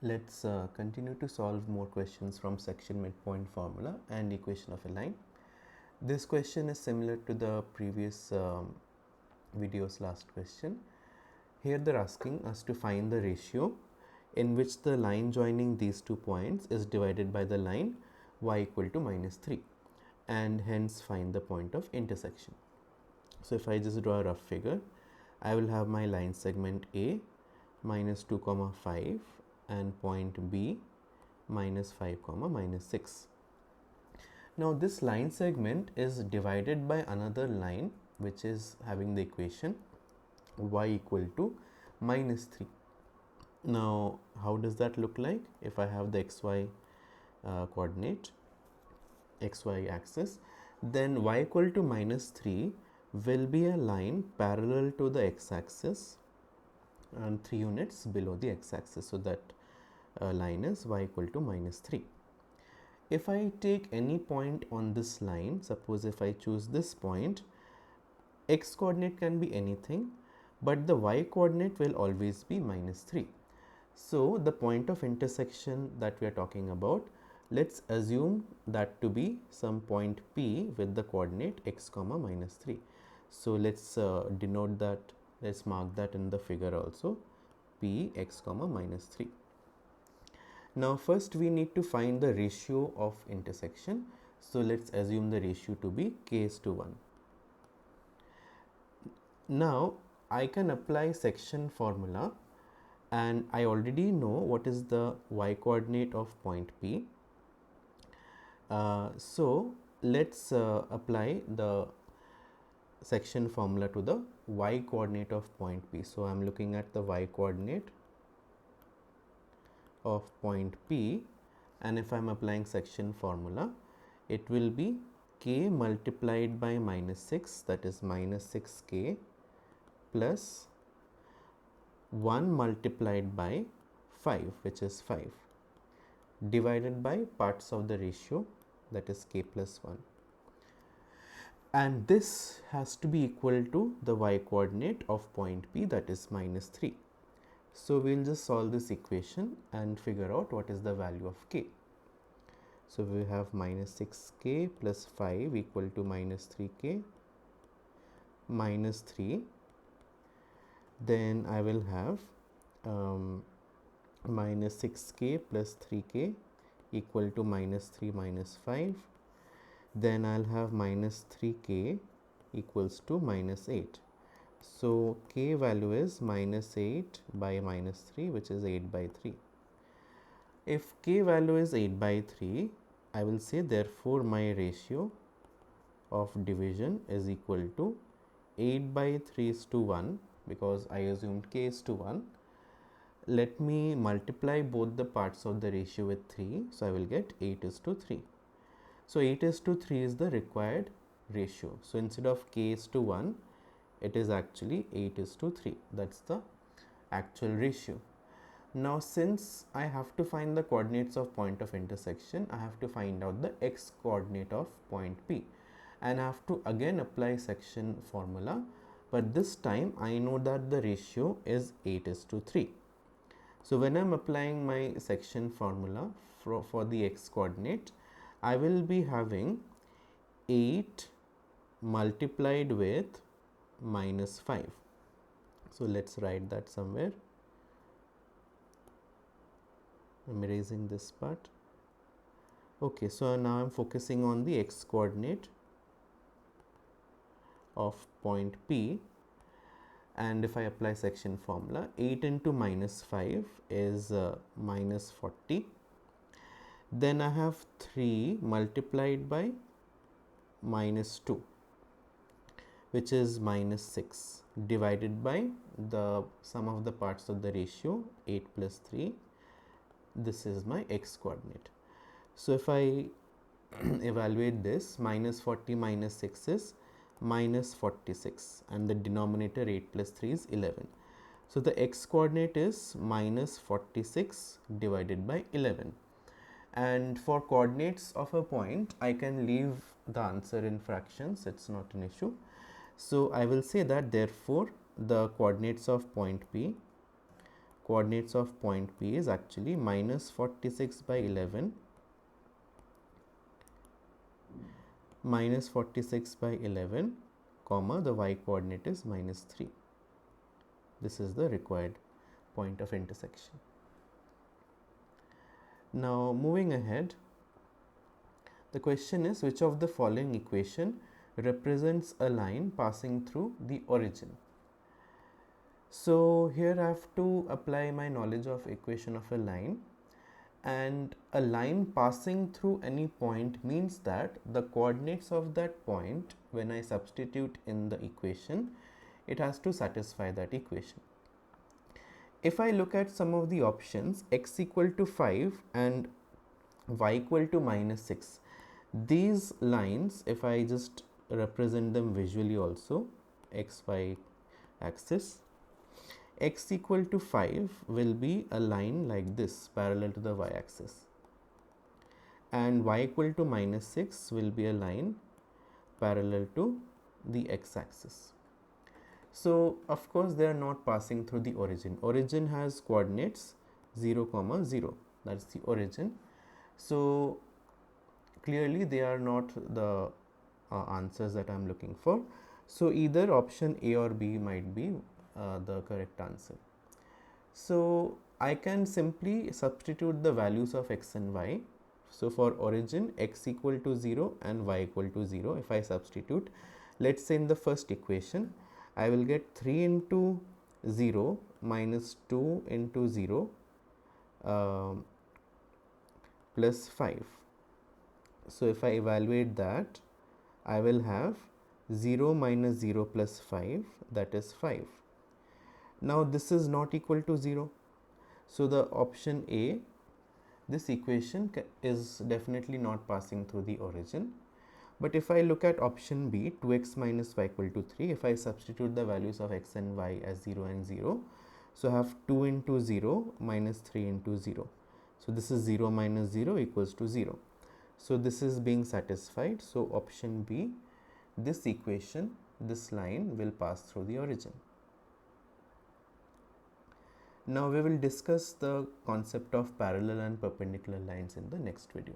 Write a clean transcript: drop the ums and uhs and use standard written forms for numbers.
Let's continue to solve more questions from section midpoint formula and equation of a line. This question is similar to the previous video's last question. Here they're asking us to find the ratio in which the line joining these 2 points is divided by the line y equal to -3, and hence find the point of intersection. So if I just draw a rough figure, I will have my line segment A -2, 5 and point B -5, -6. Now this line segment is divided by another line which is having the equation y equal to -3. Now how does that look like? If I have the xy coordinate, xy axis, then y equal to -3 will be a line parallel to the x-axis and 3 units below the x-axis. So that line is y equal to -3. If I take any point on this line, suppose if I choose this point, x coordinate can be anything, but the y coordinate will always be -3. So the point of intersection that we are talking about, let's assume that to be some point P with the coordinate x, -3. So let's denote that, let's mark that in the figure also, P x, -3. Now first we need to find the ratio of intersection. So let's assume the ratio to be k:1. Now I can apply section formula, and I already know what is the y coordinate of point P. So let's apply the section formula to the y coordinate of point P. So I'm looking at the y coordinate of point P, and if I'm applying section formula, it will be k multiplied by -6, that is -6k, plus 1 multiplied by 5, which is 5, divided by parts of the ratio, that is k plus 1. And this has to be equal to the y coordinate of point P, that is -3. So we'll just solve this equation and figure out what is the value of k. So we have -6k plus 5 equal to -3k minus 3. Then I will have -6k plus 3k equal to -3 minus 5. Then I'll have -3k equals to -8. So k value is -8 by -3, which is 8 by 3. If k value is 8 by 3, I will say therefore my ratio of division is equal to 8 by 3 is to 1, because I assumed k is to 1. Let me multiply both the parts of the ratio with 3, so I will get 8 is to 3. So 8 is to 3 is the required ratio. So instead of k is to 1, it is actually 8 is to 3. That's the actual ratio. Now since I have to find the coordinates of point of intersection, I have to find out the x coordinate of point P, and I have to again apply section formula, but this time I know that the ratio is 8 is to 3. So when I am applying my section formula for the x coordinate, I will be having 8 multiplied with -5. So let's write that somewhere. I'm erasing this part. Okay, so now I'm focusing on the x coordinate of point P, and if I apply section formula, 8 into -5 is -40. Then I have 3 multiplied by -2, which is -6, divided by the sum of the parts of the ratio, 8 plus 3. This is my x coordinate. So if I evaluate this, -40 minus 6 is -46, and the denominator 8 plus 3 is 11. So the x coordinate is -46 divided by 11. And for coordinates of a point, I can leave the answer in fractions, it's not an issue. So I will say that therefore the coordinates of point P, coordinates of point P is actually minus 46 by 11 minus 46 by 11 comma the y coordinate is minus 3. This is the required point of intersection. Now moving ahead, the question is which of the following equation represents a line passing through the origin. So here I have to apply my knowledge of equation of a line, and a line passing through any point means that the coordinates of that point, when I substitute in the equation, it has to satisfy that equation. If I look at some of the options, x equal to 5 and y equal to minus 6, these lines, if I just represent them visually also, xy axis, x equal to 5 will be a line like this parallel to the y axis, and y equal to minus 6 will be a line parallel to the x axis. So of course they are not passing through the origin. Origin has coordinates 0, 0, that's the origin. So clearly they are not the answers that I am looking for. So either option A or B might be the correct answer. So I can simply substitute the values of x and y. So for origin, x equal to 0 and y equal to 0, if I substitute, let's say in the first equation, I will get 3 into 0 minus 2 into 0 plus 5. So if I evaluate that, I will have 0 minus 0 plus 5, that is 5. Now this is not equal to 0. So the option A, this equation is definitely not passing through the origin. But if I look at option B, 2x minus y equal to 3, if I substitute the values of x and y as 0 and 0, so I have 2 into 0 minus 3 into 0. So this is 0 minus 0 equals to 0. So this is being satisfied. So option B, this equation, this line will pass through the origin. Now we will discuss the concept of parallel and perpendicular lines in the next video.